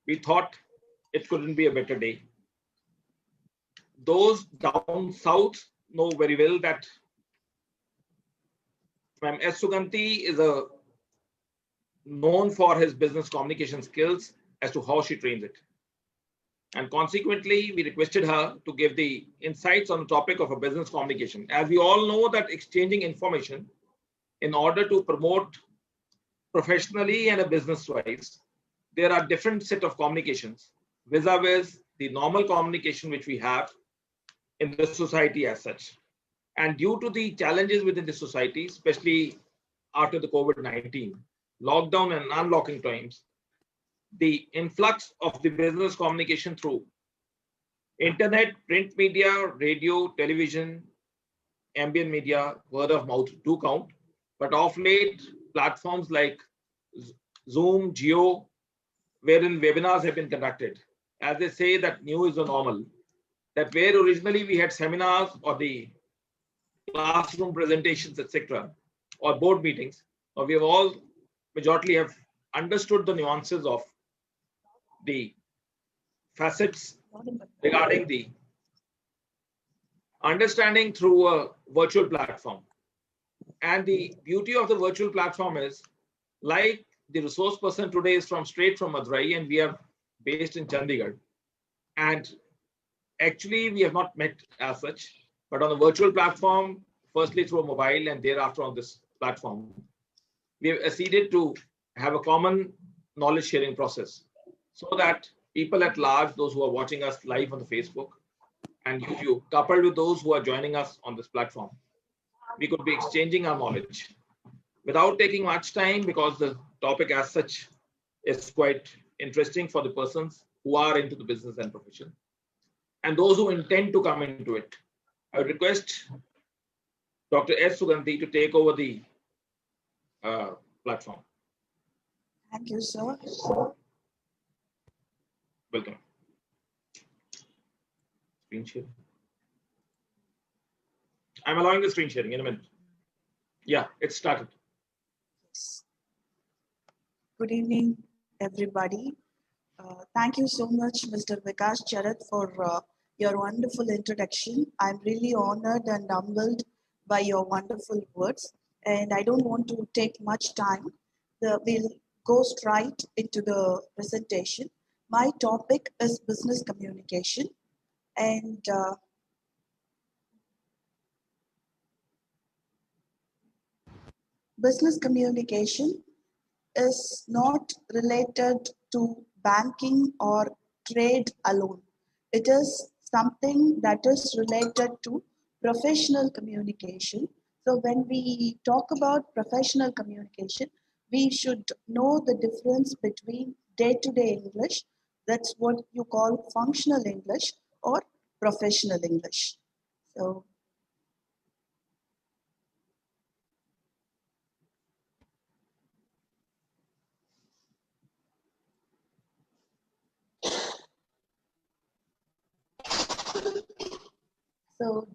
we thought it couldn't be a better day. Those down south know very well that Ma'am S. Suganthi is known for his business communication skills as to how she trains it. And consequently, we requested her to give the insights on the topic of a business communication. As we all know that exchanging information in order to promote professionally and a business wise, there are different set of communications vis-a-vis the normal communication which we have in the society as such. And due to the challenges within the society, especially after the COVID-19 lockdown and unlocking times, the influx of the business communication through internet, print media, radio, television, ambient media, word of mouth do count. But of late, platforms like Zoom, Geo, wherein webinars have been conducted, as they say that new is the normal, that where originally we had seminars or the classroom presentations, etc., or board meetings, or we have all majority have understood the nuances of the facets regarding the understanding through a virtual platform. And the beauty of the virtual platform is, like the resource person today is straight from Madurai, and we are based in Chandigarh. And actually, we have not met as such, but on the virtual platform, firstly through a mobile and thereafter on this platform, we have acceded to have a common knowledge sharing process so that people at large, those who are watching us live on the Facebook and YouTube, coupled with those who are joining us on this platform, we could be exchanging our knowledge without taking much time, because the topic as such is quite interesting for the persons who are into the business and profession and those who intend to come into it. I would request Dr. S. Suganthi to take over the platform. Thank you, sir. Welcome. Screen sharing. I'm allowing the screen sharing in a minute. Yeah, it started. Yes. Good evening, everybody. Thank you so much, Mr. Vikas Charat, for your wonderful introduction. I'm really honored and humbled by your wonderful words, and I don't want to take much time. We'll go straight into the presentation. My topic is business communication, and business communication is not related to banking or trade alone. It is something that is related to professional communication. So when we talk about professional communication, we should know the difference between day-to-day English, that's what you call functional English, or professional English. So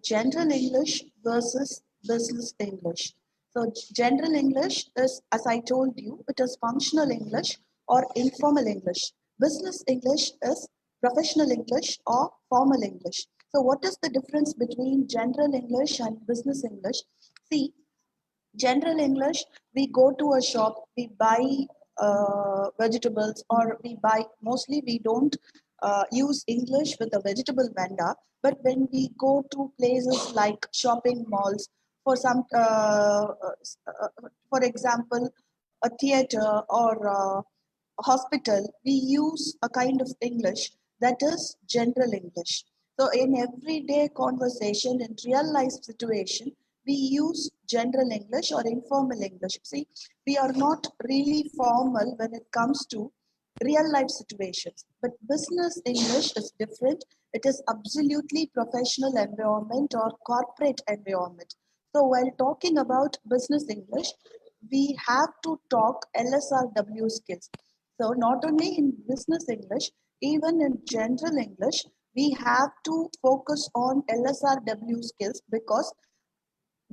general English versus business English. So general English is, as I told you, it is functional English or informal English. Business English is professional English or formal English. So what is the difference between general English and business English? See, general English, we go to a shop, we buy vegetables, or mostly we don't use English with a vegetable vendor, but when we go to places like shopping malls, for for example, a theater or a hospital, we use a kind of English that is general English. So in everyday conversation, in real life situation, we use general English or informal English. See, we are not really formal when it comes to real life situations, but business English is different. It is absolutely professional environment or corporate environment. So while talking about business English, we have to talk LSRW skills. So not only in business English, even in general English, we have to focus on LSRW skills, because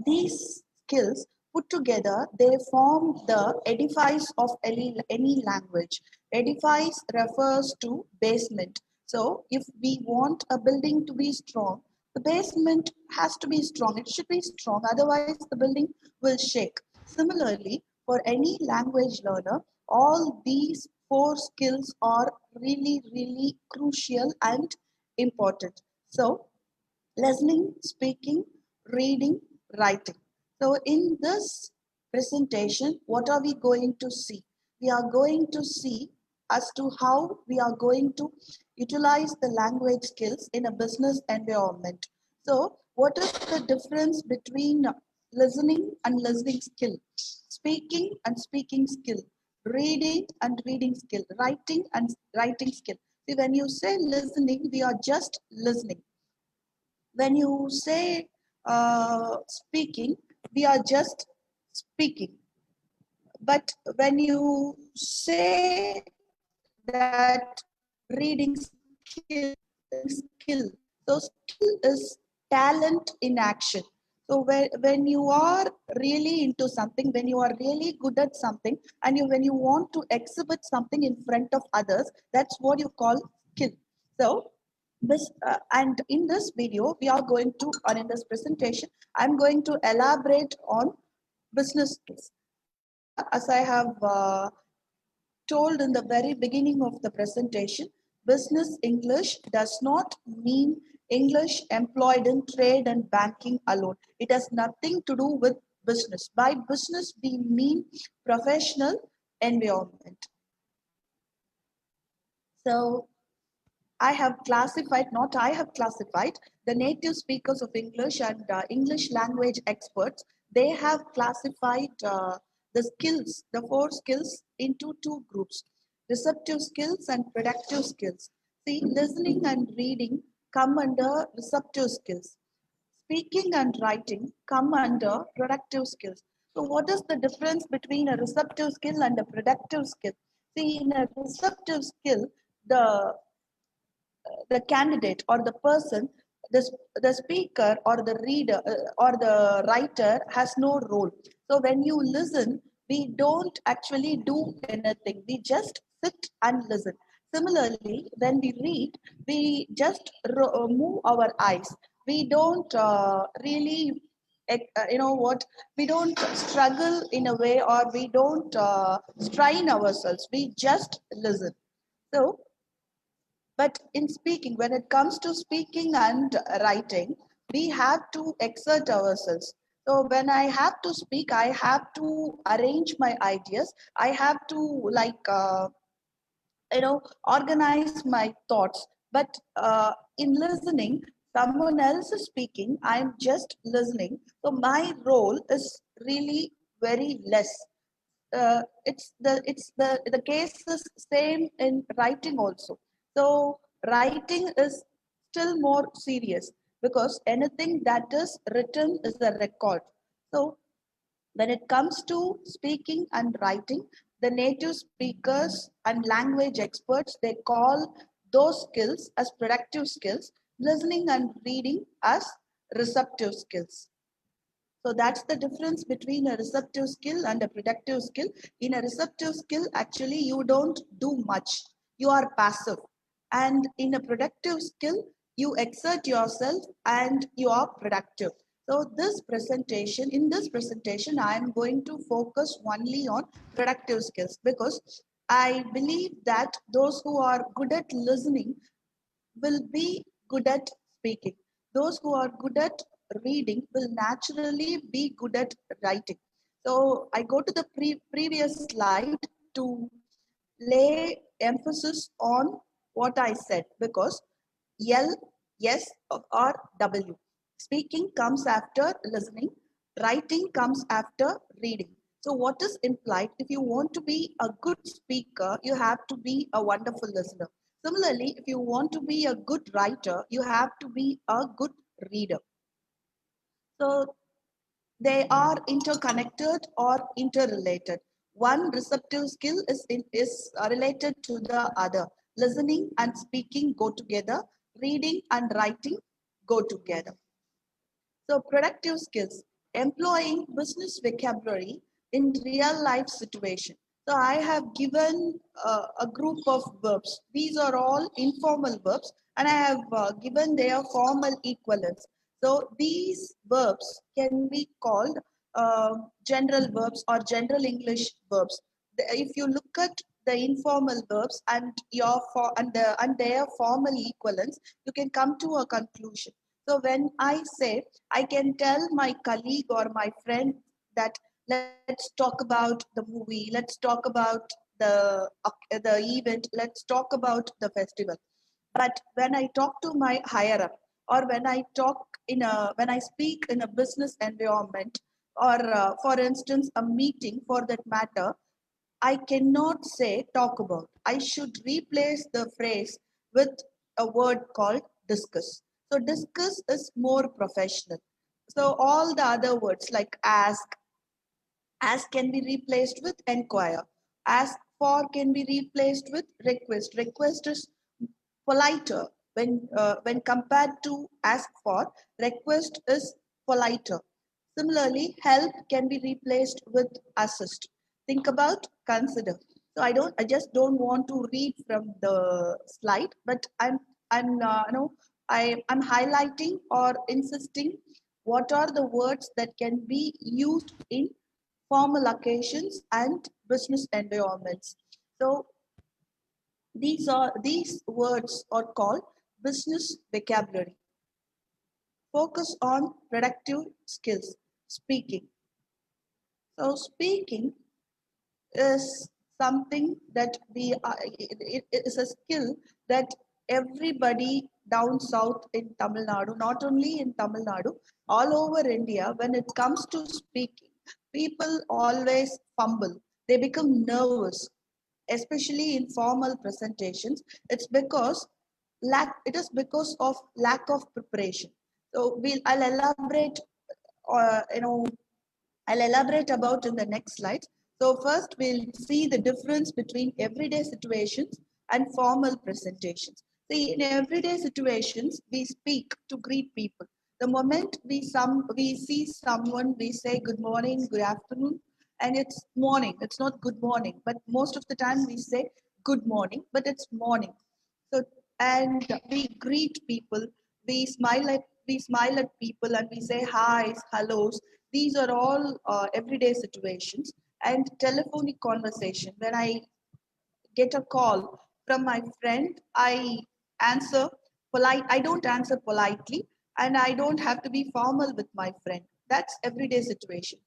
these skills put together, they form the edifice of any language. Edifice refers to basement. So if we want a building to be strong, the basement has to be strong. It should be strong, otherwise the building will shake. Similarly, for any language learner, all these four skills are really, really crucial and important. So listening, speaking, reading, writing. So in this presentation, what are we going to see? We are going to see as to how we are going to utilize the language skills in a business environment. So what is the difference between listening and listening skill, speaking and speaking skill, reading and reading skill, writing and writing skill? See, when you say listening, we are just listening. When you say speaking, we are just speaking. But when you say that reading skill, so skill is talent in action. So when you are really into something, when you are really good at something, and when you want to exhibit something in front of others, that's what you call skill. So and in this video, we are going to, or in this presentation, I'm going to elaborate on business skills. As I have told in the very beginning of the presentation, business English does not mean English employed in trade and banking alone. It has nothing to do with business. By business, we mean professional environment. So I have classified, not I have classified, the native speakers of English and English language experts, they have classified the skills, the four skills into two groups, receptive skills and productive skills. See, listening and reading come under receptive skills. Speaking and writing come under productive skills. So what is the difference between a receptive skill and a productive skill? See, in a receptive skill, the candidate or the person, the speaker or the reader or the writer has no role. So when you listen, we don't actually do anything. We just sit and listen. Similarly, when we read, we just move our eyes. We don't really, you know what, we don't struggle in a way, or we don't strain ourselves. We just listen. So but in speaking, when it comes to speaking and writing, we have to exert ourselves. So when I have to speak, I have to arrange my ideas. I have to organize my thoughts. But in listening, someone else is speaking. I'm just listening. So my role is really very less. The case is same in writing also. So writing is still more serious, because anything that is written is a record. So when it comes to speaking and writing, the native speakers and language experts, they call those skills as productive skills, listening and reading as receptive skills. So that's the difference between a receptive skill and a productive skill. In a receptive skill, actually, you don't do much. You are passive. And in a productive skill, you exert yourself and you are productive. So in this presentation, I am going to focus only on productive skills, because I believe that those who are good at listening will be good at speaking. Those who are good at reading will naturally be good at writing. So I go to the previous slide to lay emphasis on what I said, because L, S or W. Speaking comes after listening, writing comes after reading. So what is implied? If you want to be a good speaker, you have to be a wonderful listener. Similarly, if you want to be a good writer, you have to be a good reader. So they are interconnected or interrelated. One receptive skill is related to the other. Listening and speaking go together. Reading and writing go together. So productive skills, employing business vocabulary in real life situation. So I have given a group of verbs. These are all informal verbs, and I have given their formal equivalents. So these verbs can be called general verbs or general English verbs. If you look at the informal verbs and and their formal equivalents, you can come to a conclusion. So when I say, I can tell my colleague or my friend that let's talk about the movie, let's talk about the event, let's talk about the festival. But when I talk to my higher up, or when I speak in a business environment, or for instance a meeting for that matter, I cannot say talk about. I should replace the phrase with a word called discuss. So discuss is more professional. So all the other words like ask can be replaced with inquire. Ask for can be replaced with request. Request is politer when compared to ask for. Request is politer. Similarly, help can be replaced with assist. Think about consider. So I just don't want to read from the slide, but I'm you know I'm highlighting or insisting what are the words that can be used in formal occasions and business environments. So these words are called business vocabulary. Focus on productive skills. Speaking. So speaking is something that it is a skill that everybody down south in Tamil Nadu, not only in Tamil Nadu, all over India, when it comes to speaking, people always fumble. They become nervous, especially in formal presentations. It is because of lack of preparation. So you know I'll elaborate about in the next slide. So first we'll see the difference between everyday situations and formal presentations. See, in everyday situations, we speak to greet people. The moment we see someone, we say good morning, good afternoon, and it's morning. It's not good morning, but most of the time we say good morning, but it's morning. So and we greet people, we smile at people, and we say hi's, hellos. These are all everyday situations. And telephonic conversation. When I get a call from my friend, answer I don't answer politely, and I don't have to be formal with my friend. That's everyday situation.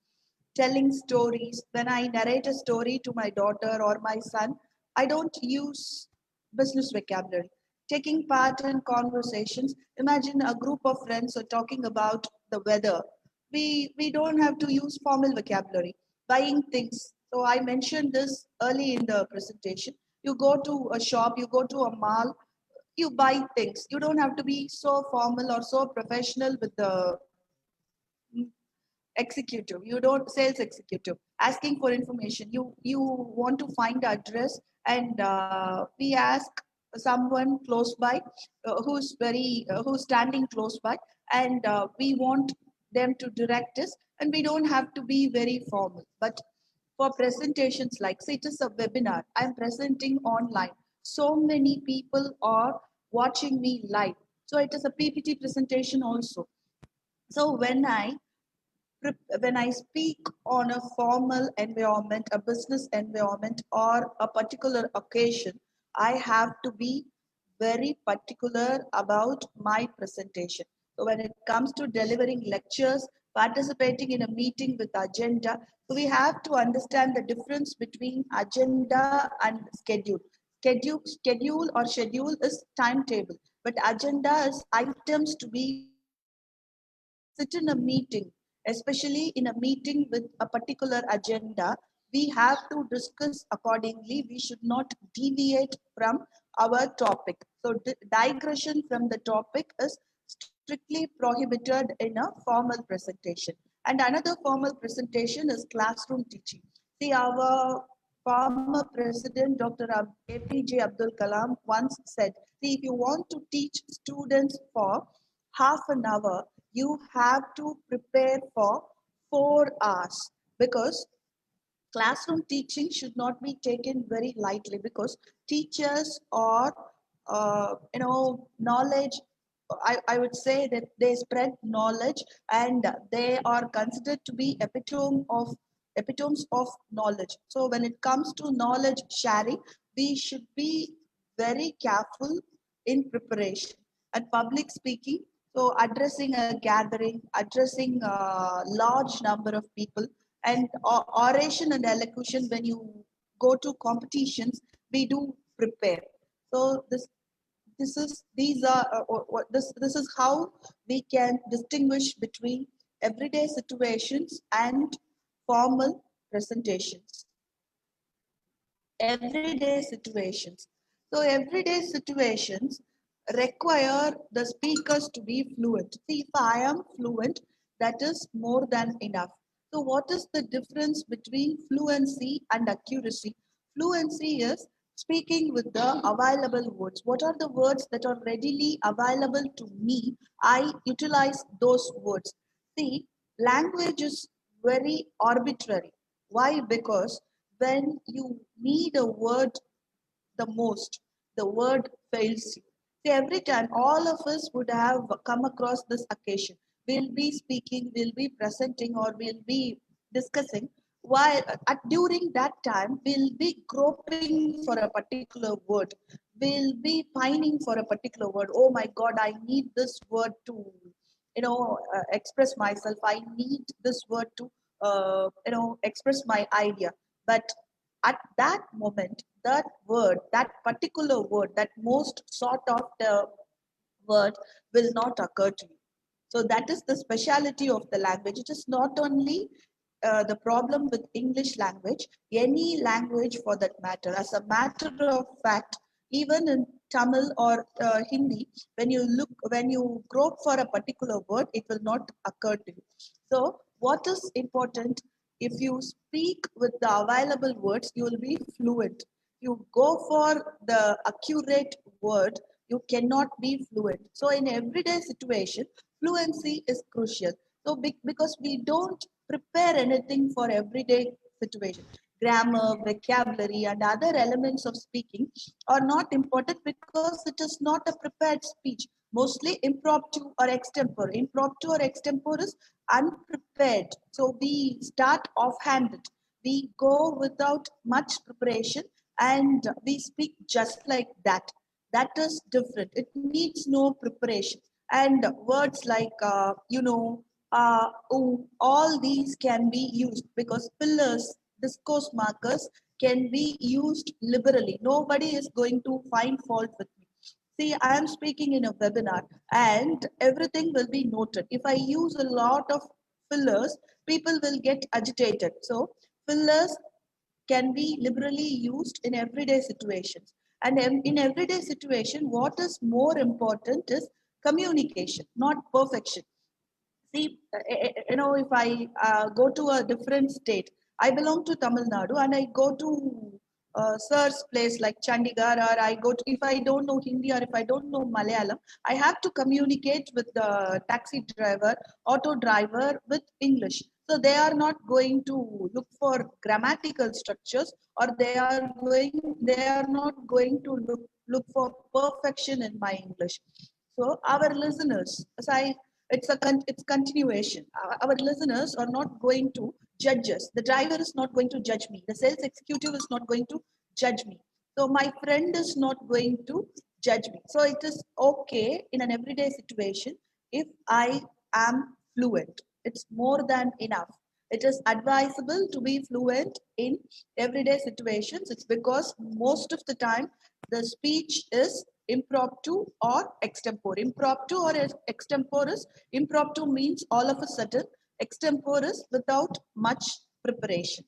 Telling stories. When I narrate a story to my daughter or my son, I don't use business vocabulary. Taking part in conversations. Imagine a group of friends are talking about the weather. We don't have to use formal vocabulary. Buying things. So I mentioned this early in the presentation. You go to a shop, you go to a mall, you buy things. You don't have to be so formal or so professional with the executive. You don't sales executive asking for information. You want to find address, and we ask someone close by who's standing close by, and we want them to direct us, and we don't have to be very formal. But for presentations, like say it is a webinar, I'm presenting online, so many people are watching me live, so it is a PPT presentation also. So when I speak on a formal environment, a business environment, or a particular occasion, I have to be very particular about my presentation. So when it comes to delivering lectures, participating in a meeting with agenda, so we have to understand the difference between agenda and schedule. Schedule or schedule is timetable, but agenda is items to be discussed. So when we sit in a meeting, especially in a meeting with a particular agenda, we have to discuss accordingly. We should not deviate from our topic. So digression from the topic is strictly prohibited in a formal presentation. And another formal presentation is classroom teaching. See, our former president, Dr. APJ Abdul Kalam, once said, see, if you want to teach students for half an hour, you have to prepare for 4 hours, because classroom teaching should not be taken very lightly, because teachers are knowledge, I would say that they spread knowledge, and they are considered to be epitomes of knowledge. So when it comes to knowledge sharing, we should be very careful in preparation and public speaking. So addressing a gathering, addressing a large number of people, and oration and elocution, when you go to competitions, we do prepare. So this is how we can distinguish between everyday situations and formal presentations. Everyday situations. So everyday situations require the speakers to be fluent. See, if I am fluent, that is more than enough. So what is the difference between fluency and accuracy? Fluency is speaking with the available words. What are the words that are readily available to me? I utilize those words. See, language is very arbitrary. Why? Because when you need a word the most, the word fails you. See, every time all of us would have come across this occasion. We'll be speaking, we'll be presenting, or we'll be discussing. While during that time, we'll be groping for a particular word. We'll be pining for a particular word. Oh my God, I need this word to, express myself. I need this word to, express my idea. But at that moment, that word, that particular word, that most sought after word will not occur to you. So that is the speciality of the language. It is not only the problem with English language, any language for that matter. As a matter of fact, even in Tamil or Hindi, when you grope for a particular word, it will not occur to you. So what is important? If you speak with the available words, you will be fluent. You go for the accurate word, you cannot be fluent. So in everyday situation, fluency is crucial. So because we don't prepare anything for everyday situation. Grammar, vocabulary, and other elements of speaking are not important because it is not a prepared speech. Mostly impromptu or extempore. Impromptu or extempore is unprepared. So we start offhanded. We go without much preparation and we speak just like that. That is different. It needs no preparation. And words like, all these can be used because fillers, discourse markers can be used liberally. Nobody is going to find fault with me. See, I am speaking in a webinar and everything will be noted. If I use a lot of fillers, people will get agitated. So fillers can be liberally used in everyday situations. And in everyday situation, what is more important is communication, not perfection. See, if I go to a different state, I belong to Tamil Nadu and I go to sir's place like Chandigarh, or I go to, if I don't know Hindi or if I don't know Malayalam, I have to communicate with the taxi driver, auto driver with English. So they are not going to look for grammatical structures, or they are not going to look for perfection in my English. So our listeners, as I it's continuation. Our listeners are not going to judge us. The driver is not going to judge me. The sales executive is not going to judge me. So my friend is not going to judge me. So it is okay in an everyday situation if I am fluent. It's more than enough. It is advisable to be fluent in everyday situations. It's because most of the time the speech is impromptu or extempore. Impromptu or extempore is, impromptu means all of a sudden, extempore is without much preparation.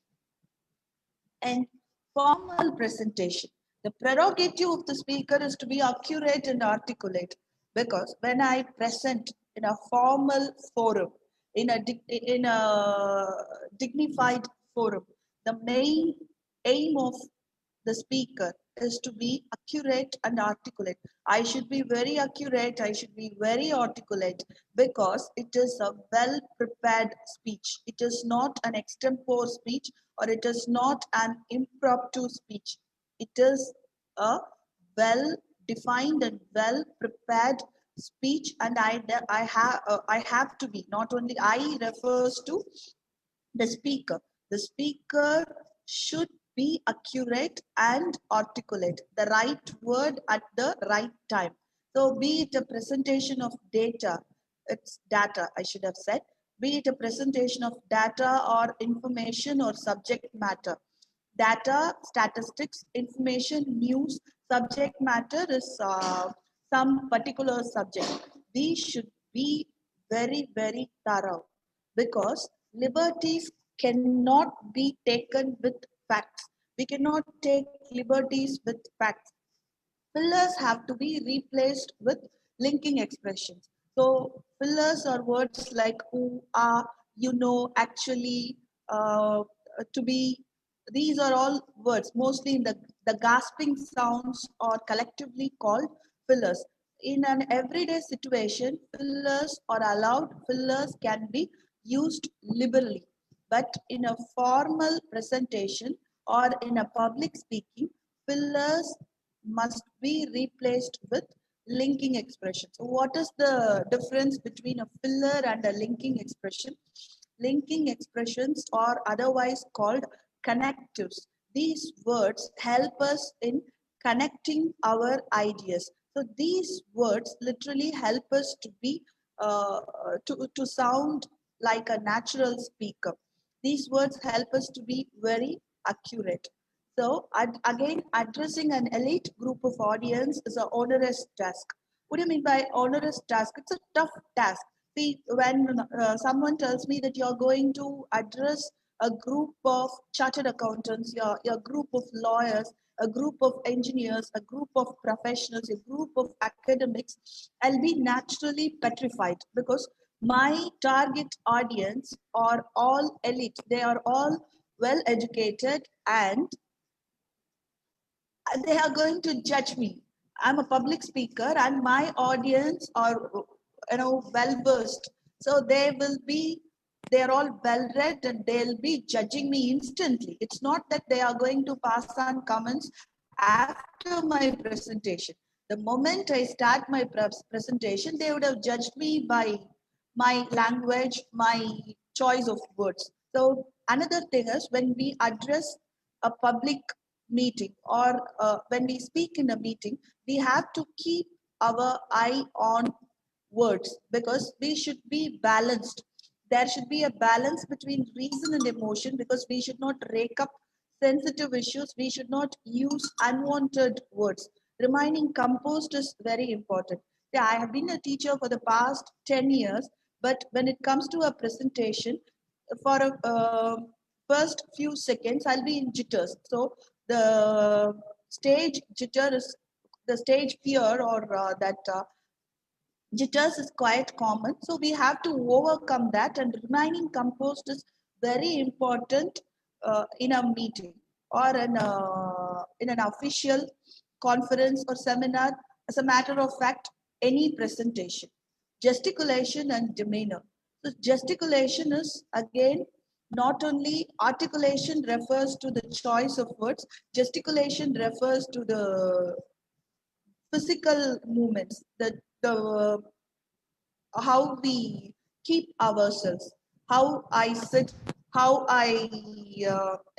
And formal presentation. The prerogative of the speaker is to be accurate and articulate, because when I present in a formal forum, in a dignified forum, the main aim of the speaker is to be accurate and articulate. I should be very accurate, I should be very articulate, because it is a well prepared speech. It is not an extempore speech, or it is not an impromptu speech. It is a well defined and well prepared speech, and I have to be, not only I refers to the speaker. The speaker should be accurate and articulate, the right word at the right time. So be it a presentation of data, it's data, I should have said, be it a presentation of data or information or subject matter. Data, statistics, information, news, subject matter is some particular subject. We should be very, very thorough, because liberties cannot be taken with facts. We cannot take liberties with facts. Fillers have to be replaced with linking expressions. So fillers are words like who, are, you know, actually, to be. These are all words, mostly in the gasping sounds are collectively called fillers. In an everyday situation, fillers are allowed, fillers can be used liberally. But in a formal presentation or in a public speaking, fillers must be replaced with linking expression. So what is the difference between a filler and a linking expression? Linking expressions are otherwise called connectives. These words help us in connecting our ideas. So these words literally help us to be to sound like a natural speaker. These words help us to be very accurate. So again, addressing an elite group of audience is an onerous task. What do you mean by onerous task? It's a tough task. See, when someone tells me that you're going to address a group of chartered accountants, your group of lawyers, a group of engineers, a group of professionals, a group of academics, I'll be naturally petrified, because my target audience are all elite. They are all well educated, and they are going to judge me. I'm a public speaker, and my audience are, well versed. So they're all well read, and they'll be judging me instantly. It's not that they are going to pass on comments after my presentation. The moment I start my presentation, they would have judged me by my language, my choice of words. So another thing is, when we address a public meeting, or when we speak in a meeting, we have to keep our eye on words, because we should be balanced. There should be a balance between reason and emotion, because we should not rake up sensitive issues. We should not use unwanted words. Remaining composed is very important. Yeah, I have been a teacher for the past 10 years, but when it comes to a presentation, for a first few seconds, I'll be in jitters. So the stage jitter is the stage fear, or that jitters is quite common. So we have to overcome that, and remaining composed is very important in a meeting, or in an official conference or seminar. As a matter of fact, any presentation. Gesticulation and demeanor. So gesticulation is, again, not only articulation refers to the choice of words, gesticulation refers to the physical movements, the how we keep ourselves, how I sit, how I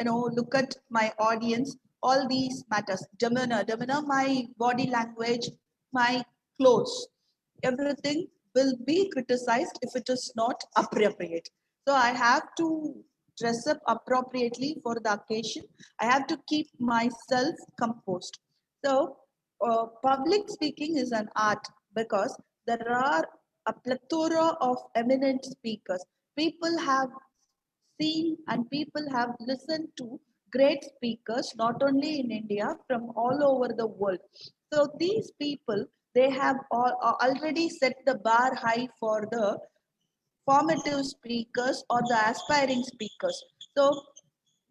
look at my audience. All these matters. Demeanor, my body language, my clothes, everything will be criticized if it is not appropriate. So I have to dress up appropriately for the occasion. I have to keep myself composed. So public speaking is an art, because there are a plethora of eminent speakers. People have seen and people have listened to great speakers, not only in India, from all over the world. So these people, they have already set the bar high for the formative speakers or the aspiring speakers. So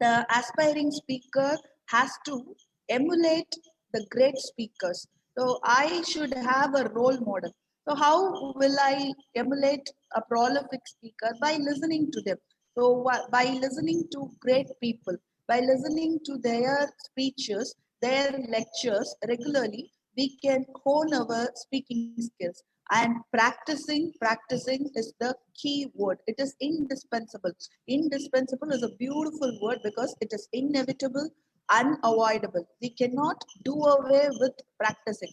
the aspiring speaker has to emulate the great speakers. So I should have a role model. So how will I emulate a prolific speaker? By listening to them. So by listening to great people, by listening to their speeches, their lectures regularly, we can hone our speaking skills. And practicing is the key word. It is indispensable. Indispensable is a beautiful word because it is inevitable, unavoidable. We cannot do away with practicing.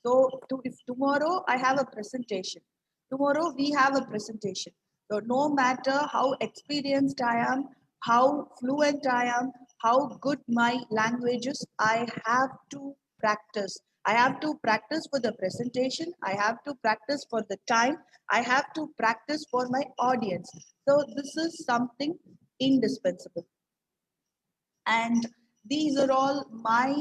So if tomorrow I have a presentation, tomorrow we have a presentation. So no matter how experienced I am, how fluent I am, how good my language is, I have to practice. I have to practice for the presentation. I have to practice for the time. I have to practice for my audience. So this is something indispensable. And these are all my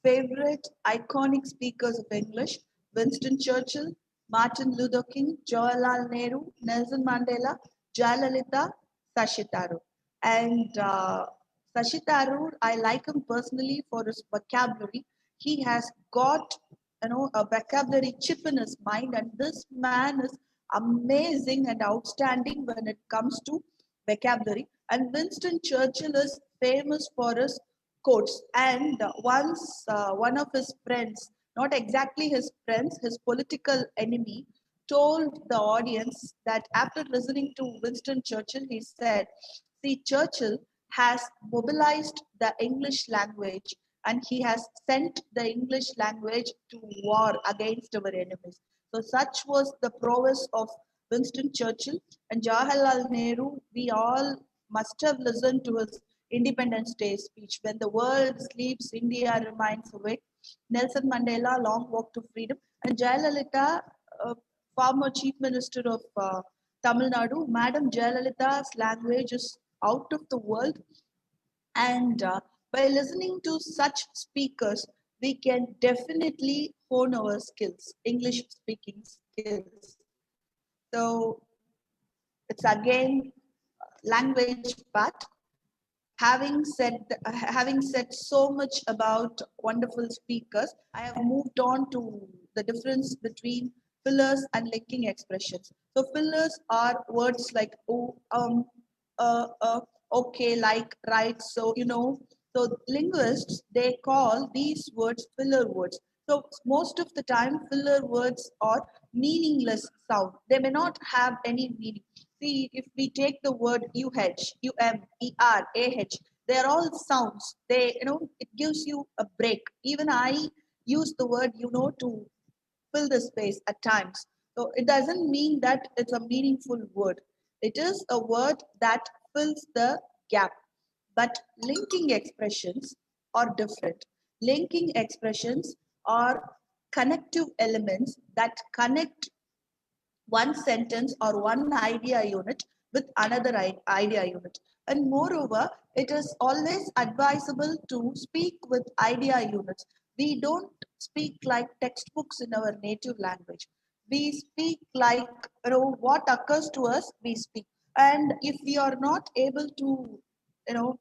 favorite iconic speakers of English: Winston Churchill, Martin Luther King, Jawaharlal Nehru, Nelson Mandela, Jayalalitha, Sashi Tharoor. And Sashi Tharoor, I like him personally for his vocabulary. He has got a vocabulary chip in his mind, and this man is amazing and outstanding when it comes to vocabulary. And Winston Churchill is famous for his quotes. And once one of his friends, not exactly his friends, his political enemy, told the audience that after listening to Winston Churchill, he said, see, Churchill has mobilized the English language and he has sent the English language to war against our enemies. So such was the prowess of Winston Churchill. And Jawaharlal Nehru, we all must have listened to his Independence Day speech. When the world sleeps, India remains awake. Nelson Mandela, Long Walk to Freedom. And Jayalalitha, former Chief Minister of Tamil Nadu, Madam Jayalalitha's language is out of the world. And by listening to such speakers, we can definitely hone our skills, English speaking skills. So it's again language part. Having said so much about wonderful speakers, I have moved on to the difference between fillers and linking expressions. So fillers are words like oh, okay, like, right, so, So linguists, they call these words filler words. So most of the time, filler words are meaningless sound. They may not have any meaning. See, if we take the word they're all sounds. It gives you a break. Even I use the word, to fill the space at times. So it doesn't mean that it's a meaningful word. It is a word that fills the gap. But linking expressions are different. Linking expressions are connective elements that connect one sentence or one idea unit with another idea unit. And moreover, it is always advisable to speak with idea units. We don't speak like textbooks in our native language. We speak like, what occurs to us, we speak. And if we are not able to, you know,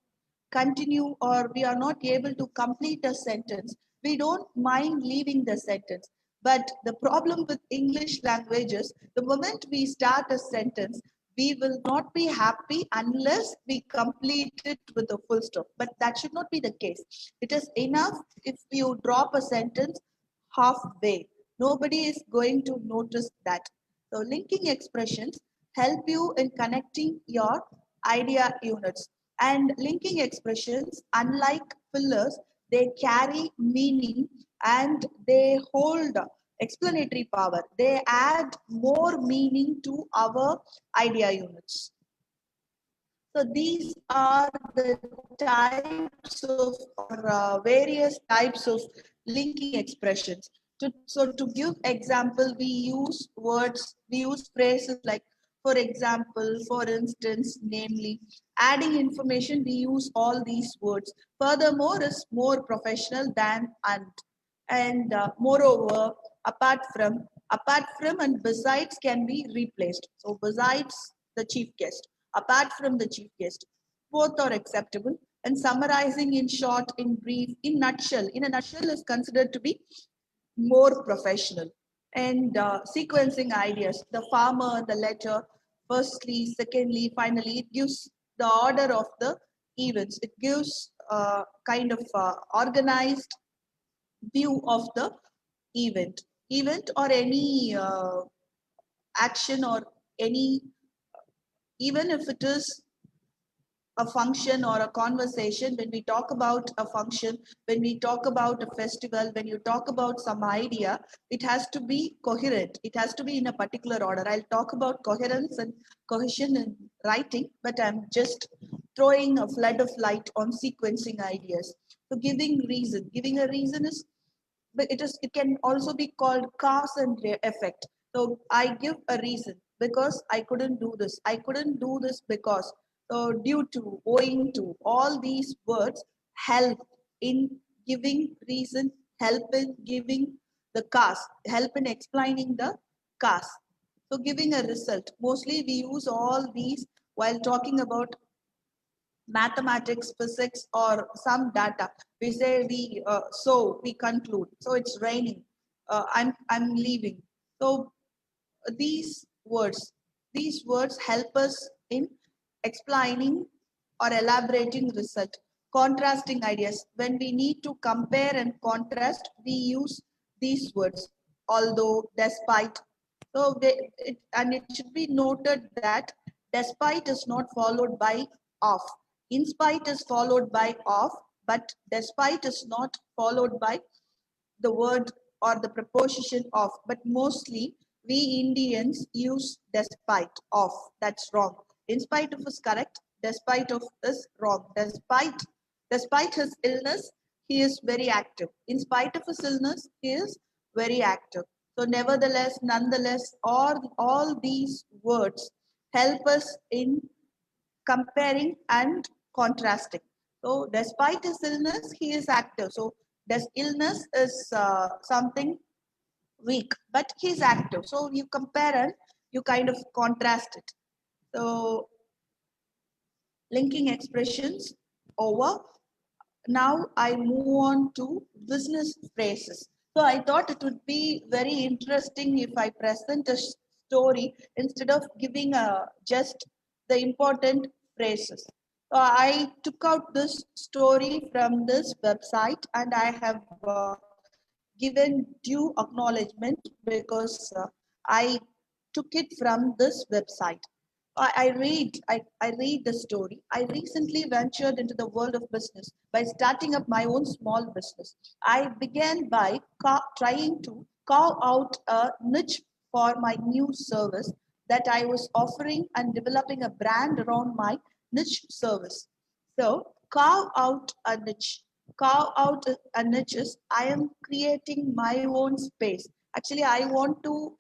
continue, or we are not able to complete a sentence, we don't mind leaving the sentence. But the problem with English language is the moment we start a sentence, we will not be happy unless we complete it with a full stop. But that should not be the case. It is enough if you drop a sentence halfway. Nobody is going to notice that. So linking expressions help you in connecting your idea units. And linking expressions, unlike fillers, they carry meaning and they hold explanatory power. They add more meaning to our idea units. So these are the types of, or various types of linking expressions. So to give example, we use phrases like, for example, for instance, namely, adding information, we use all these words. Furthermore is more professional than and moreover, apart from and besides can be replaced. So besides the chief guest, apart from the chief guest, both are acceptable. and summarizing in short, in brief, in nutshell. In a nutshell is considered to be more professional. And sequencing ideas, the farmer, the letter, firstly, secondly, finally, it gives the order of the events. It gives kind of organized view of the event or any action or any, even if it is a function or a conversation. When we talk about a function, when we talk about a festival, when you talk about some idea, it has to be coherent, it has to be in a particular order. I'll talk about coherence and cohesion in writing, but I'm just throwing a flood of light on sequencing ideas. So giving a reason is, but it can also be called cause and effect. So I give a reason because I couldn't do this, I couldn't do this because, so due to, owing to, all these words help in giving reason, help in giving the cause, help in explaining the cause. So giving a result, mostly we use all these while talking about mathematics, physics, or some data. We say we conclude. So it's raining. I'm leaving. So these words, these words help us in explaining or elaborating result. Contrasting ideas. When we need to compare and contrast, we use these words. Although, despite. So and it should be noted that despite is not followed by of. In spite is followed by of, but despite is not followed by the word or the preposition of, but mostly we Indians use despite of. That's wrong. In spite of is correct, despite of is wrong. Despite his illness, he is very active. In spite of his illness, he is very active. So nevertheless, nonetheless, all these words help us in comparing and contrasting. So despite his illness, he is active. So this illness is something weak, but he's active. So you compare and you kind of contrast it. So linking expressions over. Now I move on to business phrases. So I thought it would be very interesting if I present a story instead of giving just the important phrases. So I took out this story from this website and I have given due acknowledgement because I took it from this website. I read the story. I recently ventured into the world of business by starting up my own small business. I began by trying to carve out a niche for my new service that I was offering and developing a brand around my niche service. So carve out a niche. Carve out a niche is I am creating my own space. Actually, I want to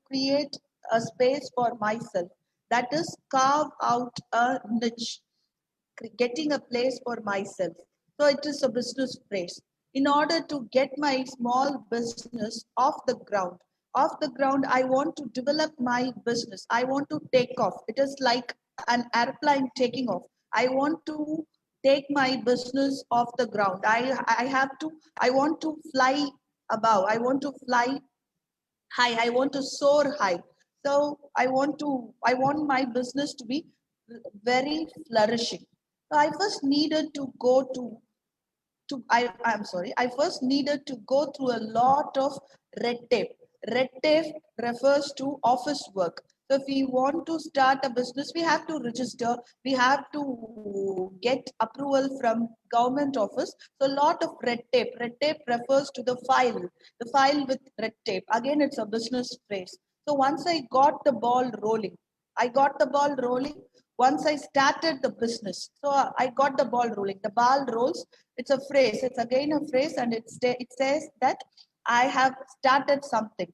create a space for myself. That is carve out a niche, getting a place for myself. So it is a business phrase. In order to get my small business off the ground, I want to develop my business. I want to take off. It is like an airplane taking off. I want to take my business off the ground. I want to fly above. I want to fly high. I want to soar high. So I want my business to be very flourishing. So I first needed to go I'm sorry, I first needed to go through a lot of red tape. Red tape refers to office work. So if we want to start a business, we have to register, we have to get approval from government office. So a lot of red tape. Red tape refers to the file with red tape. Again, it's a business phrase. So once I got the ball rolling, I got the ball rolling once I started the business. So I got the ball rolling. The ball rolls. It's a phrase. It's again a phrase, and it says that I have started something.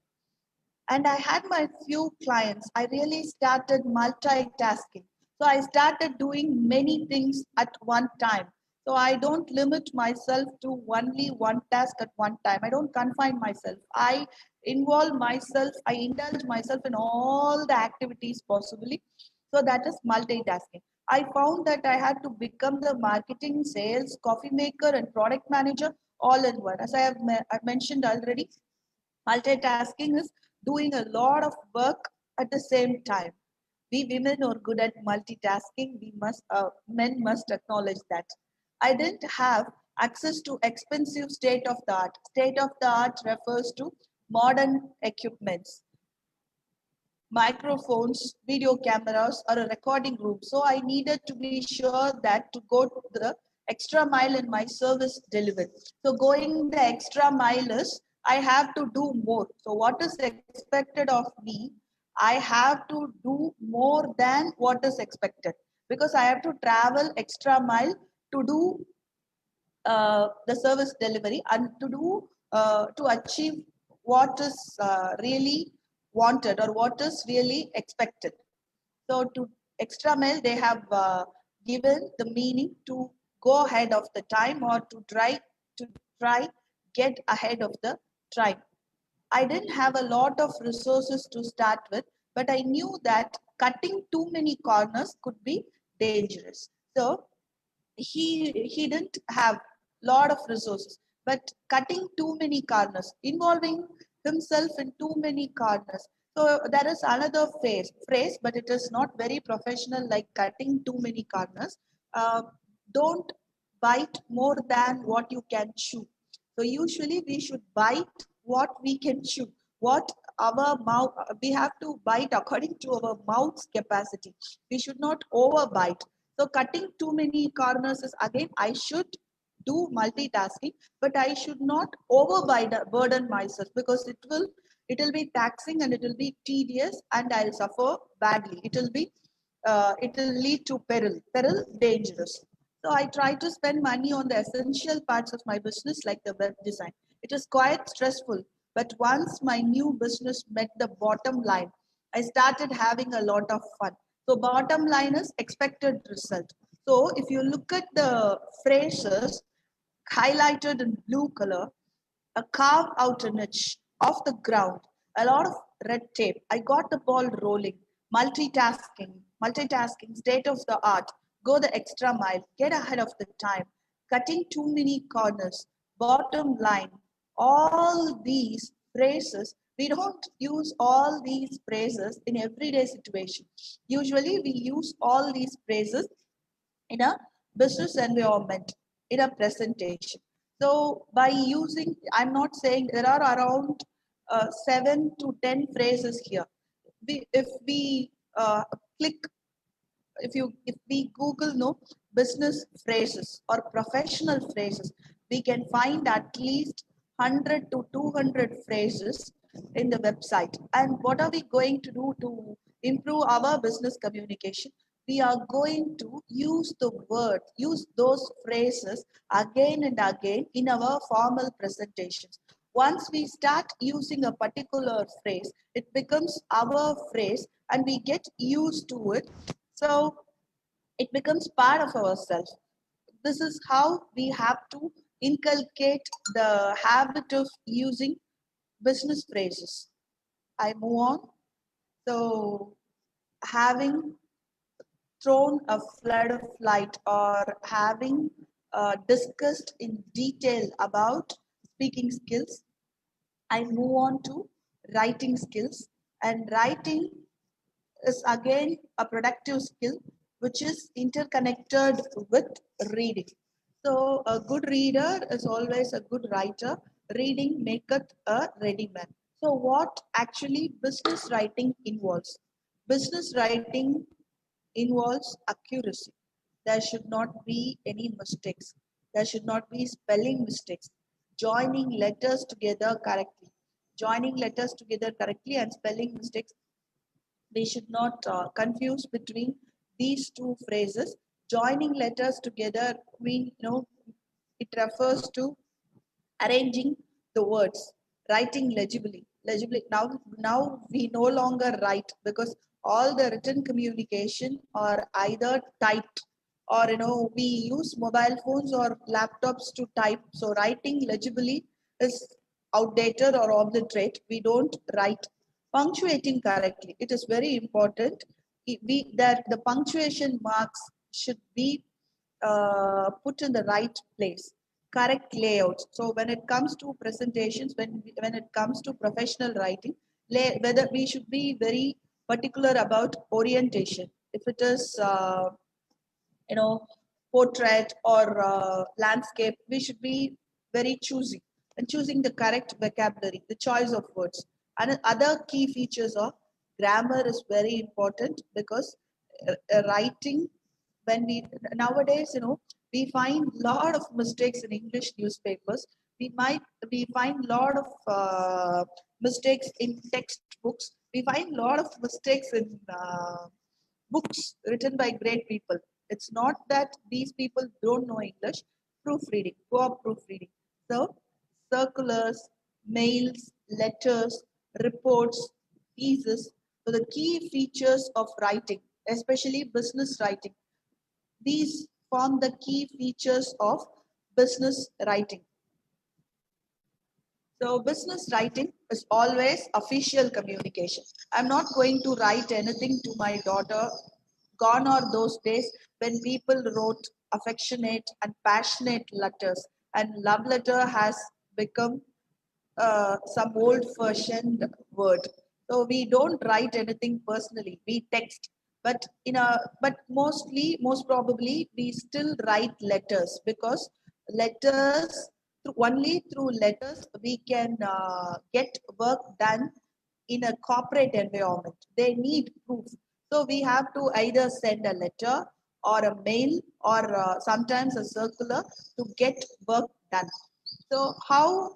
And I had my few clients. I really started multitasking. So I started doing many things at one time. So I don't limit myself to only one task at one time. I don't confine myself. I involve myself, I indulge myself in all the activities possibly. So that is multitasking. I found that I had to become the marketing, sales, coffee maker, and product manager all in one. As I mentioned already, multitasking is doing a lot of work at the same time. We women are good at multitasking. Men must acknowledge that. I didn't have access to expensive state of the art. State of the art refers to modern equipments, microphones, video cameras, or a recording room. So I needed to be sure that to go to the extra mile in my service delivery. So going the extra mile is I have to do more. So what is expected of me? I have to do more than what is expected because I have to travel extra mile to do the service delivery and to achieve what is really wanted or what is really expected. So to extra mile, they have given the meaning to go ahead of the time or to try get ahead of the time. I didn't have a lot of resources to start with, but I knew that cutting too many corners could be dangerous. So he didn't have lot of resources, but cutting too many corners, involving himself in too many corners. So there is another phrase, but it is not very professional like cutting too many corners. uh, don't bite more than what you can chew. So usually we should bite what we can chew, what our mouth, we have to bite according to our mouth's capacity. We should not overbite. So cutting too many corners is again, I should do multitasking, but I should not overburden myself because it will be taxing and it will be tedious and I'll suffer badly. It will lead to peril, dangerous. So I try to spend money on the essential parts of my business like the web design. It is quite stressful, but once my new business met the bottom line, I started having a lot of fun. So bottom line is expected result. So if you look at the phrases highlighted in blue color, a carve out a niche off the ground, a lot of red tape. I got the ball rolling, multitasking, state of the art, go the extra mile, get ahead of the time, cutting too many corners, bottom line. All these phrases, we don't use all these phrases in everyday situation. Usually we use all these phrases in a business environment, in a presentation. So by using, I'm not saying there are around 7 to 10 phrases here. If we click, if we Google no business phrases or professional phrases, we can find at least 100 to 200 phrases in the website. And what are we going to do to improve our business communication? We are going to use those phrases again and again in our formal presentations. Once we start using a particular phrase, it becomes our phrase and we get used to it. So it becomes part of ourselves. This is how we have to inculcate the habit of using business phrases. I move on. So having thrown a flood of light or having discussed in detail about speaking skills, I move on to writing skills. And writing is again a productive skill which is interconnected with reading. So a good reader is always a good writer. Reading maketh a ready man. So what actually business writing involves? Business writing involves accuracy. There should not be any mistakes. There should not be spelling mistakes. Joining letters together correctly. Joining letters together correctly and spelling mistakes, we should not confuse between these two phrases. Joining letters together, it refers to arranging the words, writing legibly. Legibly. Now we no longer write because all the written communication are either typed or we use mobile phones or laptops to type. So writing legibly is outdated or obsolete. We don't write. Punctuating correctly. It is very important. That the punctuation marks should be put in the right place, correct layouts. So when it comes to presentations, when it comes to professional writing, whether we should be very particular about orientation. If it is you know, portrait or landscape, we should be very choosy and choosing the correct vocabulary, the choice of words. And other key features of grammar is very important, because writing, when we nowadays, we find lot of mistakes in English newspapers. We find lot of mistakes in textbooks. We find lot of mistakes in books written by great people. It's not that these people don't know English. Proofreading, poor proofreading. So, circulars, mails, letters, reports, thesis. So, the key features of writing, especially business writing, these form the key features of business writing. So business writing is always official communication. I'm not going to write anything to my daughter. Gone are those days when people wrote affectionate and passionate letters, and love letter has become some old-fashioned word. So we don't write anything personally. We text, but most probably, we still write letters, because letters only through letters we can get work done in a corporate environment. They need proof. So we have to either send a letter or a mail or sometimes a circular to get work done. So how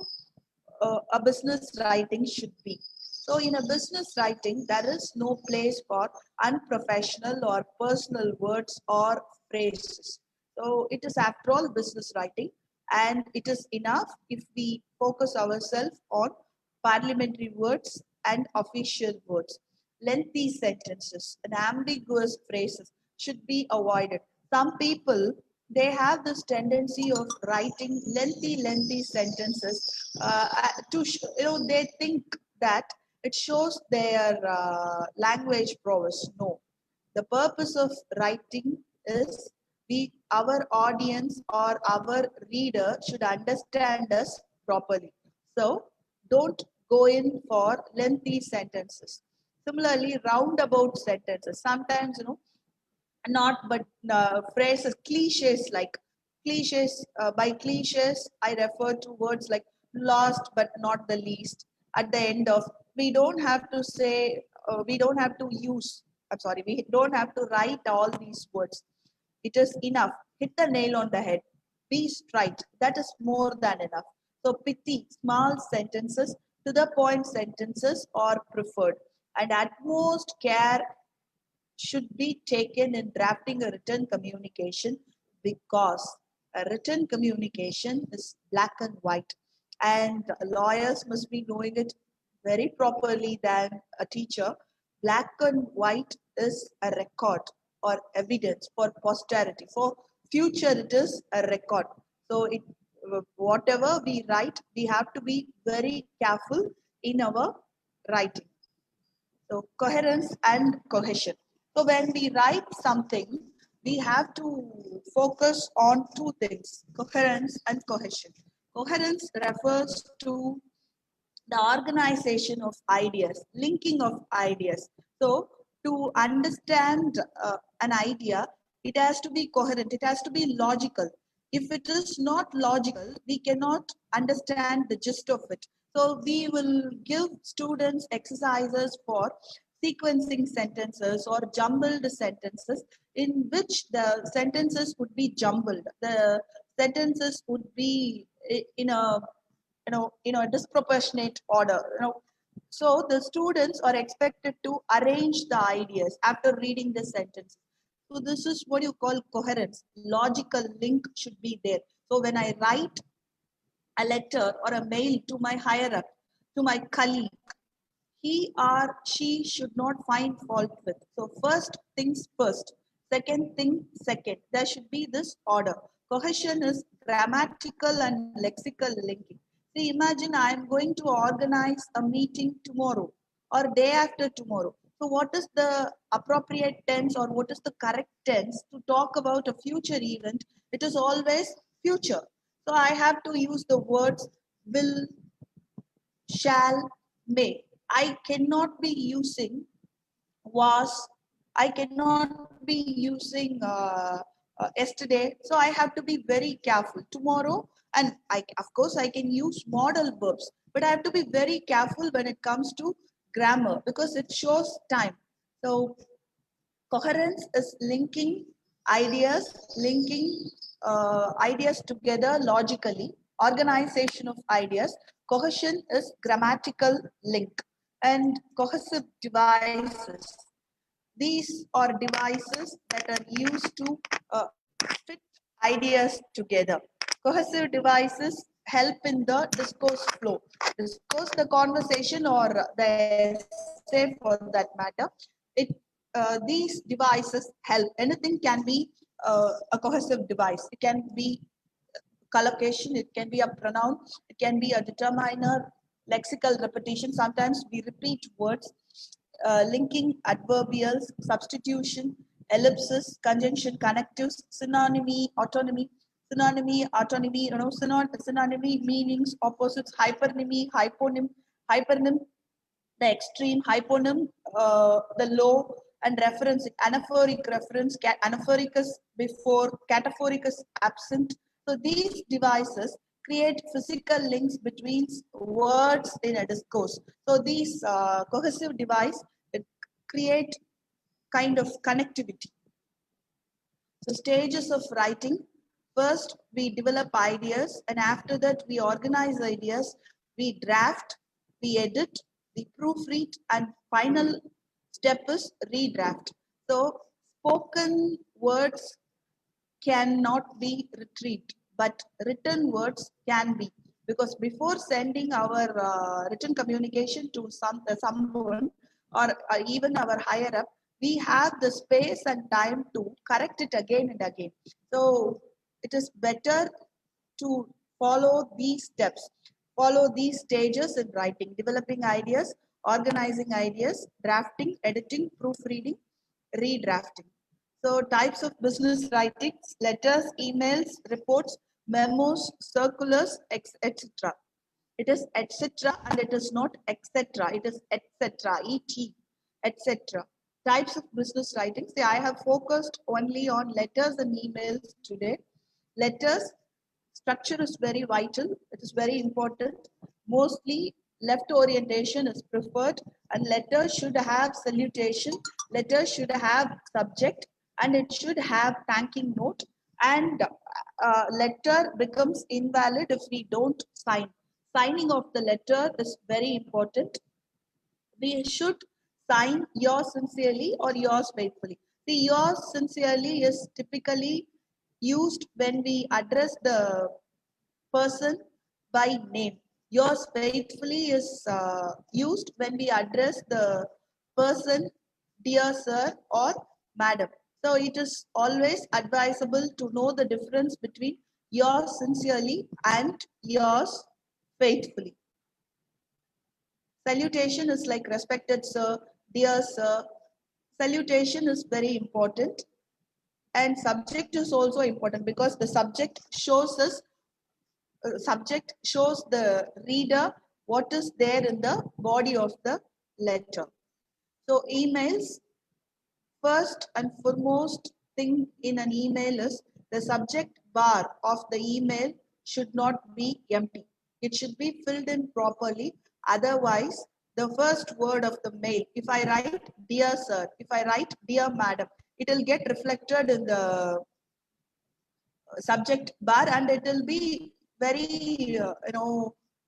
a business writing should be. So in a business writing, there is no place for unprofessional or personal words or phrases. So it is after all business writing, and it is enough if we focus ourselves on parliamentary words and official words. Lengthy sentences and ambiguous phrases should be avoided. Some people, they have this tendency of writing lengthy sentences they think that it shows their language prowess. No, the purpose of writing is our audience or our reader should understand us properly. So don't go in for lengthy sentences. Similarly, roundabout sentences. Sometimes, not but phrases, cliches, like cliches. By cliches I refer to words like last but not the least. At the end of, we don't have to say, we don't have to use, I'm sorry, we don't have to write all these words. It is enough. Hit the nail on the head. Be straight. That is more than enough. So pithy, small sentences, to the point sentences are preferred. And utmost care should be taken in drafting a written communication, because a written communication is black and white, and lawyers must be knowing it very properly than a teacher. Black and white is a record or evidence for posterity. For future, it is a record. So whatever we write, we have to be very careful in our writing. So coherence and cohesion. So when we write something, we have to focus on two things, coherence and cohesion. Coherence refers to the organization of ideas, linking of ideas. So to understand an idea, it has to be coherent, it has to be logical. If it is not logical, we cannot understand the gist of it. So we will give students exercises for sequencing sentences or jumbled sentences, in which the sentences would be jumbled. The sentences would be in a disproportionate order. So the students are expected to arrange the ideas after reading the sentence. So this is what you call coherence. Logical link should be there. So when I write a letter or a mail to my higher up, to my colleague, he or she should not find fault with. So first things first, second thing second. There should be this order. Cohesion is grammatical and lexical linking. See, imagine I am going to organize a meeting tomorrow or day after tomorrow. So what is the appropriate tense or what is the correct tense to talk about a future event? It is always future. So I have to use the words will, shall, may. I cannot be using was. I cannot be using yesterday. So I have to be very careful. Tomorrow, and of course, I can use modal verbs, but I have to be very careful when it comes to grammar because it shows time. So coherence is linking ideas together logically, organization of ideas. Cohesion is grammatical link and cohesive devices. These are devices that are used to fit ideas together. Cohesive devices help in the discourse flow. Discourse, the conversation or the essay for that matter. It these devices help. Anything can be a cohesive device. It can be collocation, it can be a pronoun, it can be a determiner, lexical repetition. Sometimes we repeat words, linking adverbials, substitution, ellipsis, conjunction, connectives, synonymy, autonomy, synonymy, meanings, opposites, hypernym, the extreme, hyponym, the low, and referencing, anaphoric reference, anaphoric is before, cataphoric is absent. So these devices create physical links between words in a discourse. So these cohesive device create kind of connectivity. So stages of writing. First, we develop ideas, and after that, we organize ideas, we draft, we edit, we proofread, and final step is redraft. So spoken words cannot be retrieved, but written words can be. Because before sending our written communication to someone or even our higher up, we have the space and time to correct it again and again. So it is better to follow these steps, follow these stages in writing, developing ideas, organizing ideas, drafting, editing, proofreading, redrafting. So types of business writings, letters, emails, reports, memos, circulars, etc. It is etc. and it is not etc. It is etc. etc. Types of business writing. See, I have focused only on letters and emails today. Letters, structure is very vital. It is very important. Mostly left orientation is preferred and letters should have salutation. Letters should have subject and it should have thanking note, and letter becomes invalid if we don't sign. Signing of the letter is very important. We should sign yours sincerely or yours faithfully. The yours sincerely is typically used when we address the person by name. Yours faithfully is used when we address the person, dear sir or madam. So it is always advisable to know the difference between yours sincerely and yours faithfully. Salutation is like respected sir, dear sir. Salutation is very important, and subject is also important because the subject shows the reader what is there in the body of the letter. So emails, first and foremost thing in an email is the subject bar of the email should not be empty. It should be filled in properly. Otherwise, the first word of the mail, if I write dear sir, if I write dear madam, it will get reflected in the subject bar and it will be very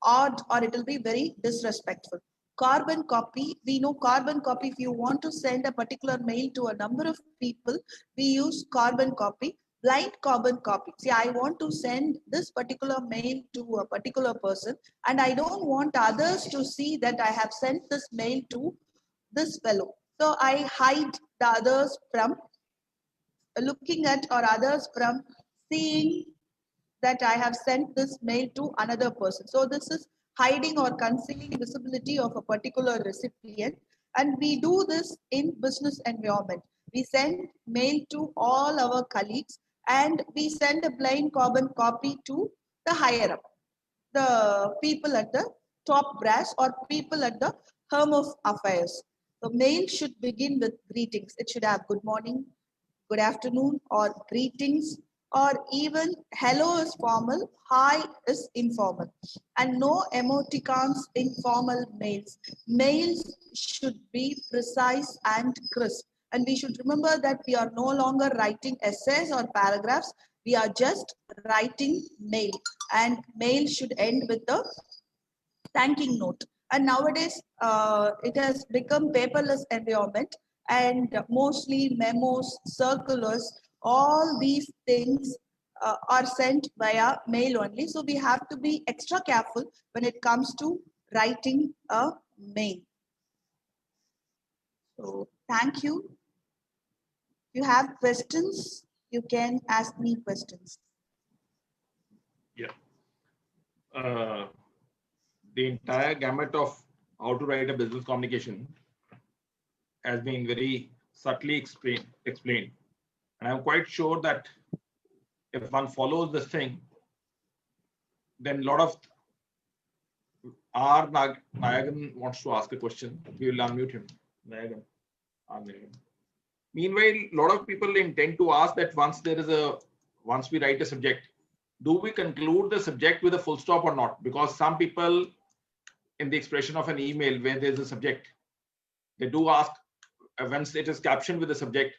odd, or it will be very disrespectful. Carbon copy, we know carbon copy, if you want to send a particular mail to a number of people, we use carbon copy. Blind carbon copy, see, I want to send this particular mail to a particular person and I don't want others to see that I have sent this mail to this fellow, so I hide the others from looking at or others from seeing that I have sent this mail to another person. So this is hiding or concealing visibility of a particular recipient. And we do this in business environment. We send mail to all our colleagues and we send a blind carbon copy to the higher up, the people at the top brass or people at the helm of affairs. The mail should begin with greetings. It should have good morning, good afternoon, or greetings, or even hello is formal, hi is informal, and no emoticons in formal mails. Mails should be precise and crisp. And we should remember that we are no longer writing essays or paragraphs, we are just writing mail. And mail should end with the thanking note. And nowadays, it has become paperless environment, and mostly memos, circulars, all these things are sent via mail only. So we have to be extra careful when it comes to writing a mail. So thank you. If you have questions, you can ask me questions. Yeah. The entire gamut of how to write a business communication has been very subtly explained. And I'm quite sure that if one follows this thing, then a lot of Nayagan wants to ask a question. We will unmute him. Nayagan. Meanwhile, a lot of people intend to ask that once we write a subject, do we conclude the subject with a full stop or not? Because some people in the expression of an email where there's a subject, they do ask once it is captioned with the subject,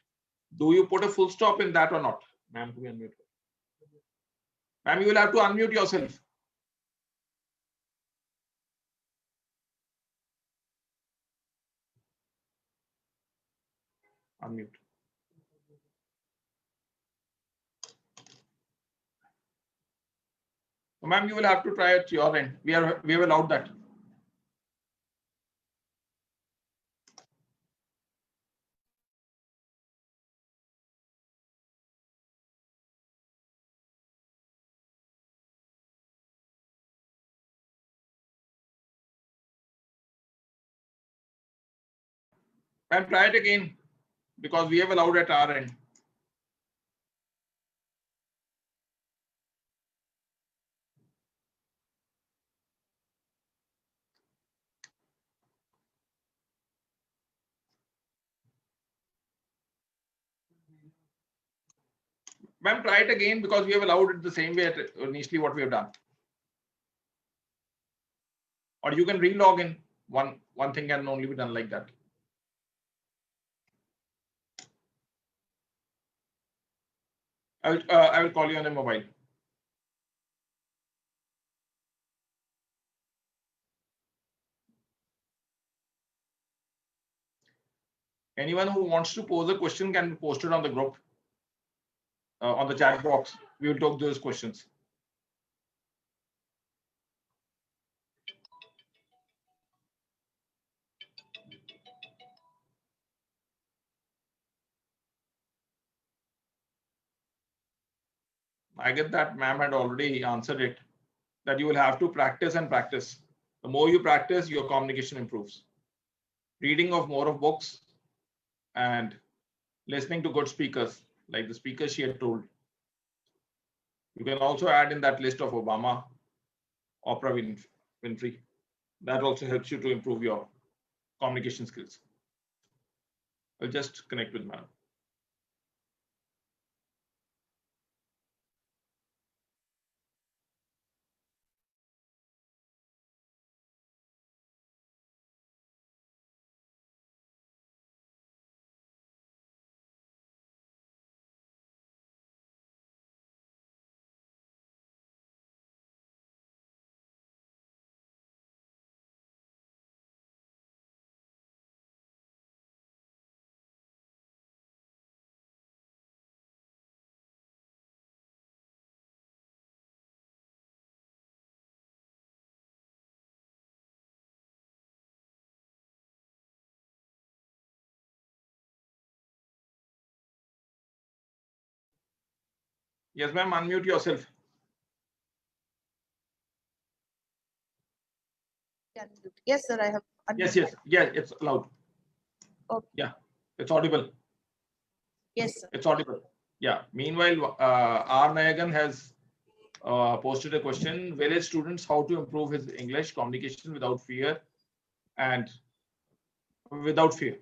do you put a full stop in that or not? Ma'am, can we unmute? Ma'am, you will have to unmute yourself. Unmute. Ma'am, you will have to try at your end. We have allowed that. Ma'am, try it again because we have allowed at our end. Ma'am, try it again because we have allowed it the same way initially what we have done. Or you can re-log in. One thing can only be done like that. I will call you on a mobile. Anyone who wants to pose a question can post it on the group, on the chat box. We will talk those questions. I get that ma'am had already answered it, that you will have to practice and practice. The more you practice, your communication improves. Reading of more of books and listening to good speakers, like the speaker she had told. You can also add in that list of Obama, Oprah Winfrey. That also helps you to improve your communication skills. I'll just connect with madam. Yes, ma'am, unmute yourself. Yes, sir, I have unmuted. Yes, it's allowed. Okay. Yeah, it's audible. Yes, sir. It's audible. Yeah. Meanwhile, R. Nayagan has posted a question: village students how to improve his English communication without fear and without fear.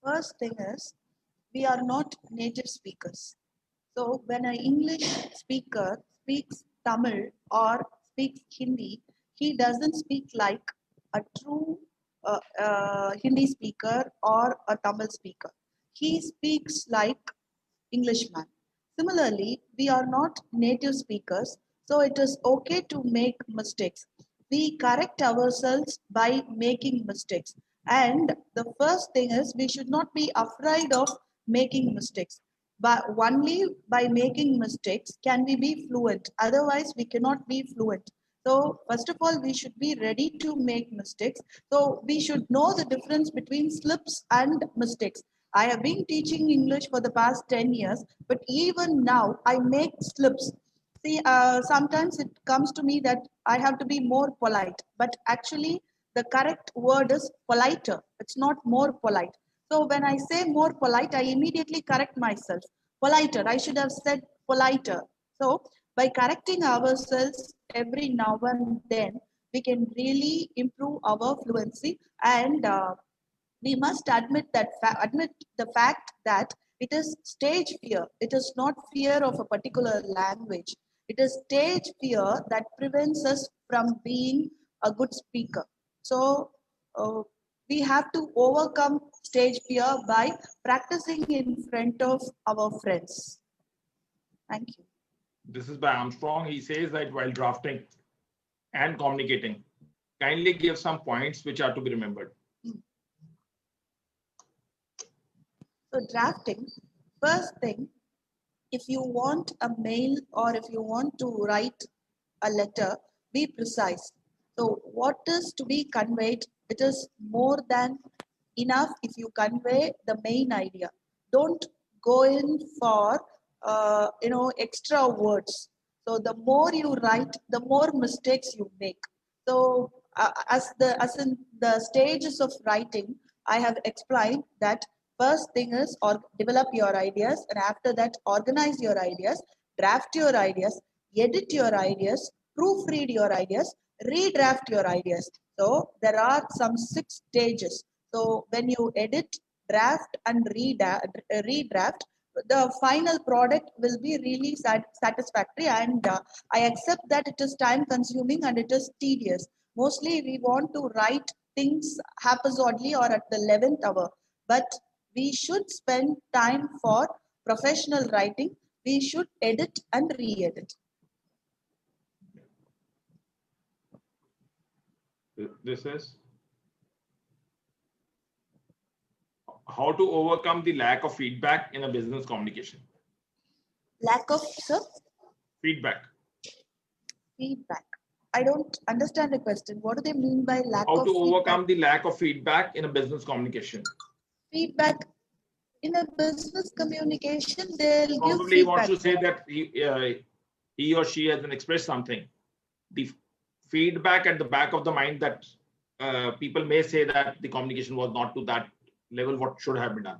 First thing is, we are not native speakers. So when an English speaker speaks Tamil or speaks Hindi, he doesn't speak like a true Hindi speaker or a Tamil speaker. He speaks like Englishman. Similarly, we are not native speakers, so it is okay to make mistakes. We correct ourselves by making mistakes. And the first thing is we should not be afraid of making mistakes. But only by making mistakes can we be fluent. Otherwise, we cannot be fluent. So, first of all, we should be ready to make mistakes. So, we should know the difference between slips and mistakes. I have been teaching English for the past 10 years, but even now I make slips. See, sometimes it comes to me that I have to be more polite, but actually, the correct word is politer. It's not more polite. So, when I say more polite, I immediately correct myself. Politer, I should have said politer. So, by correcting ourselves every now and then, we can really improve our fluency and we must admit the fact that it is stage fear. It is not fear of a particular language. It is stage fear that prevents us from being a good speaker. So uh, we have to overcome stage fear by practicing in front of our friends. Thank you. This is by Armstrong. He says that while drafting and communicating, kindly give some points which are to be remembered. So drafting, first thing, if you want a mail or if you want to write a letter, be precise. So what is to be conveyed, it is more than enough if you convey the main idea. Don't go in for extra words. So the more you write, the more mistakes you make. So as in the stages of writing, I have explained that first thing is or develop your ideas, and after that organize your ideas, draft your ideas, edit your ideas, proofread your ideas, redraft your ideas. So there are some 6 stages. So when you edit, draft, and redraft, the final product will be really satisfactory. And I accept that it is time consuming and it is tedious. Mostly we want to write things haphazardly or at the 11th hour, but we should spend time for professional writing. We should edit and re-edit. This is how to overcome the lack of feedback in a business communication. Lack of, sir? Feedback. Feedback. I don't understand the question. What do they mean by lack How of to overcome feedback? the lack of feedback in a business communication. Feedback in a business communication, they'll give Probably he wants feedback. to say that he or she has expressed something. The feedback at the back of the mind that people may say that the communication was not to that level what should have been done.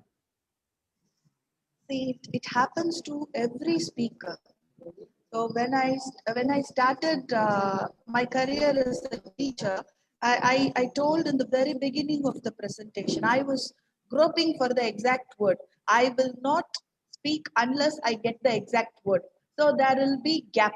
See, it happens to every speaker. So when I started my career as a teacher, I told in the very beginning of the presentation, I was groping for the exact word. I will not speak unless I get the exact word. So there will be gap.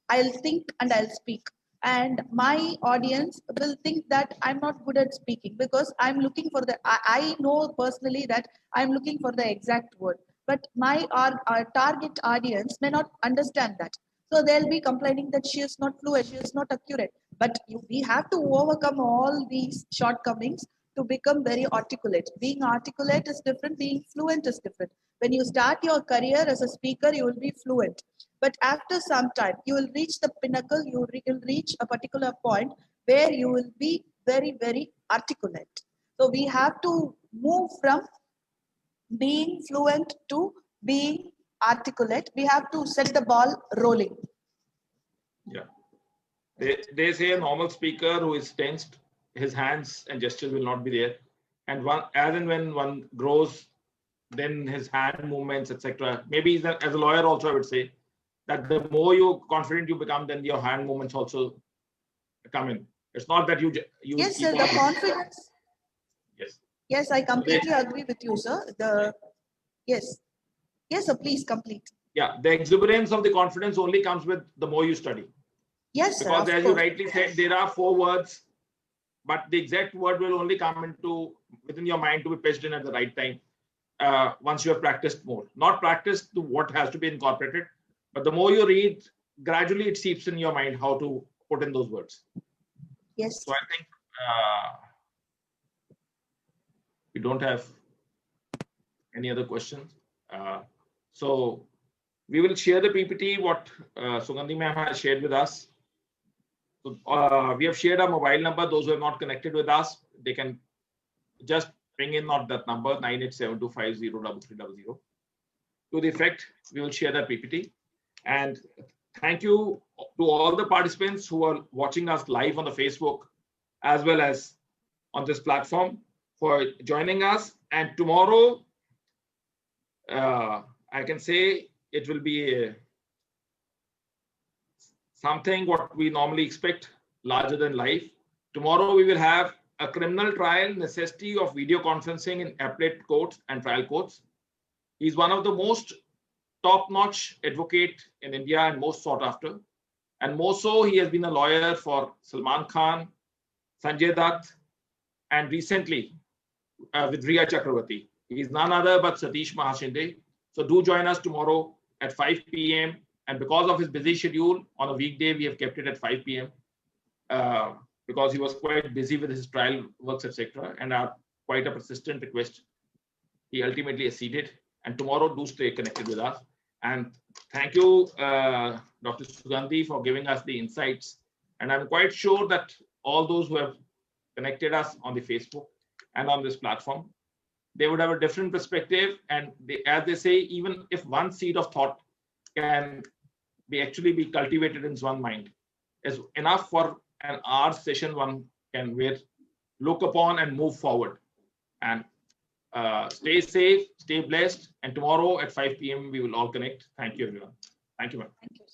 I'll think and I'll speak. And my audience will think that I'm not good at speaking because I'm looking for I know personally that I'm looking for the exact word. But my our target audience may not understand that. So they'll be complaining that she is not fluent, she is not accurate. But we have to overcome all these shortcomings to become very articulate. Being articulate is different, being fluent is different. When you start your career as a speaker, you will be fluent. But after some time, you will reach the pinnacle, you will reach a particular point where you will be very, very articulate. So we have to move from being fluent to being articulate. We have to set the ball rolling. Yeah. They say a normal speaker who is tensed his hands and gestures will not be there. And as and when one grows, then his hand movements, etc. Maybe as a lawyer also, I would say that the more you confident you become, then your hand movements also come in. It's not that you yes, sir, the confidence. Yes. Yes, I completely agree with you, sir. Yes, sir, please complete. Yeah, the exuberance of the confidence only comes with the more you study. Yes, sir. Because as you rightly said, there are 4 words, but the exact word will only come into within your mind to be pitched in at the right time once you have practiced more. Not practiced to what has to be incorporated, but the more you read, gradually it seeps in your mind how to put in those words. Yes. So I think we don't have any other questions. So we will share the PPT what Suganthi ma'am has shared with us. So we have shared our mobile number. Those who are not connected with us, they can just bring in not that number 9872503300. To the effect, we will share that PPT. And thank you to all the participants who are watching us live on the Facebook as well as on this platform for joining us. And tomorrow, I can say it will be something what we normally expect, larger than life. Tomorrow we will have a criminal trial necessity of video conferencing in appellate courts and trial courts. He's one of the most top-notch advocate in India and most sought after. And more so, he has been a lawyer for Salman Khan, Sanjay Dutt, and recently with Riya Chakravarti. He is none other but Satish Mahashinde. So do join us tomorrow at 5 p.m. And because of his busy schedule on a weekday, we have kept it at 5 p.m. Because he was quite busy with his trial works, etc. And quite a persistent request, he ultimately acceded. And tomorrow, do stay connected with us. And thank you, Dr. Suganthi, for giving us the insights. And I'm quite sure that all those who have connected us on the Facebook and on this platform, they would have a different perspective. And as they say, even if one seed of thought can actually be cultivated in one's mind, is enough for an hour session one can look upon and move forward. And stay safe, stay blessed. And tomorrow at 5 p.m. we will all connect. Thank you, everyone. Thank you, ma'am. Thank you.